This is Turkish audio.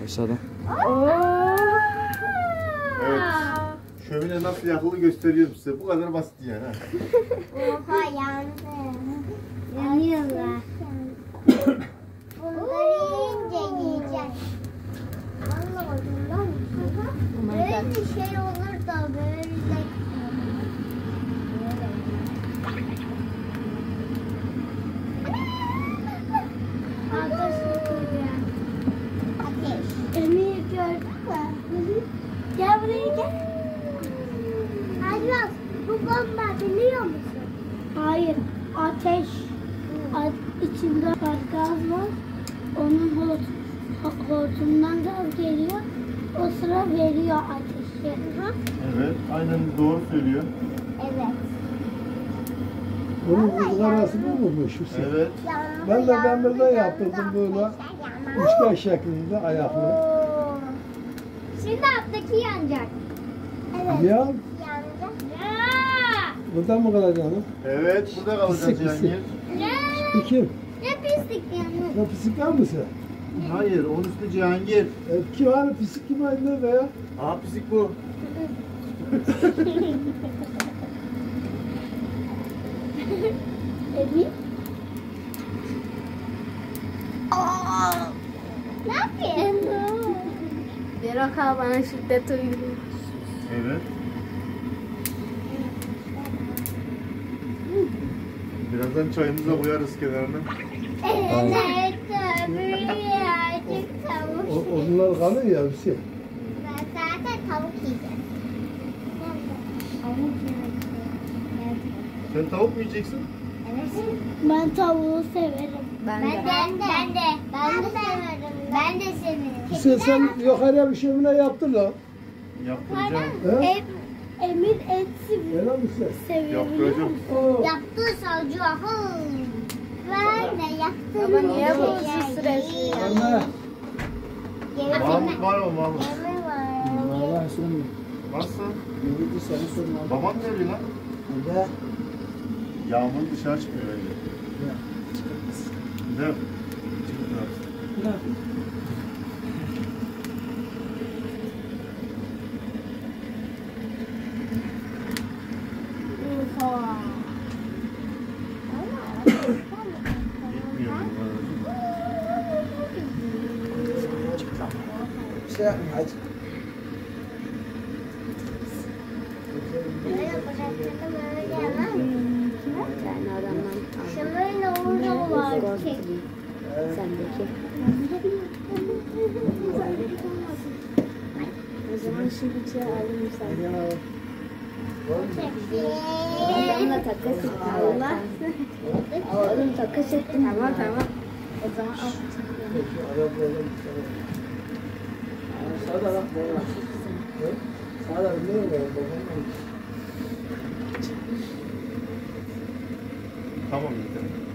Başladım. Evet. Şömine nasıl yakılı gösteriyorum size. Bu kadar basit yani. Ha. Oha yandı. Yanıyorlar. Bunları yiyince yiyeceğiz. Vallahi bundan böyle bir şey olur da böyle. Ateş. Emir gördün mü? Gel buraya gel. Hadi bu bomba biliyor musun? Hayır. Ateş. İçinde gaz var. Onun hortumundan gaz geliyor. O sıra veriyor ateşi. Evet. Aynen doğru söylüyor. Evet. Bunun ızgarası mı bulmuş Hüseyin? Evet. Ben de demirden yaptırdım böyle üçgen şeklinde ayaklı. Oo. Şimdi alttaki yanacak. Evet. Ya Yanacak. buradan mı kalacaksın? Evet. Burada kalacağız Pislik, pislik. Cihangir. Kim? Ne pislik yanıyor. Ya pislikler misin? Hayır. Onun üstü Cihangir. Kim hani pislik kim aynı nerede ya? Aha pislik bu. Emin. Ne yapıyorsun? Berak abi bana şiddet uyguluyor. Evet. Birazdan çayımızı da koyarız kenarına. Evet, birazcık tavuk. Onlar kalır ya Hüseyin. Ben zaten tavuk yiyeceğim. Tavuk yiyeceğim. Sen tavuk mu yiyeceksin? Evet. Ben tavuğu severim. Ben Ben de. severim. Ben de severim. Hüseyin sen yukarıya bir şömine yaptır lan. Yaptıracağım. He? Emir et Helal misin? seviyorum. Yaptıracağım. Oo. Yaptı savcı. Ben de yaptım. Baba niye bu uzun süresi? Anne. Mahmut var mı Mahmut? Emir var. Vallahi sorma. Nasıl? Yürüdü seni sorma. Baban nerede lan? Ne? Yağmur dışarı çıkmıyor bence. Değil mi? Çıktı. Oha. Gitmiyor. Şey yapma hadi. Böyle bıraktım öyle ama. Yani adamdan Şöyle orada var ki. sendeki. O zaman şimdi çay alayım sen. Adamla takas ettim. Allah. Oğlum takas ettim. Tamam tamam. O zaman al. Sağda bak ne var? Sağda ne var? Tamam yeter.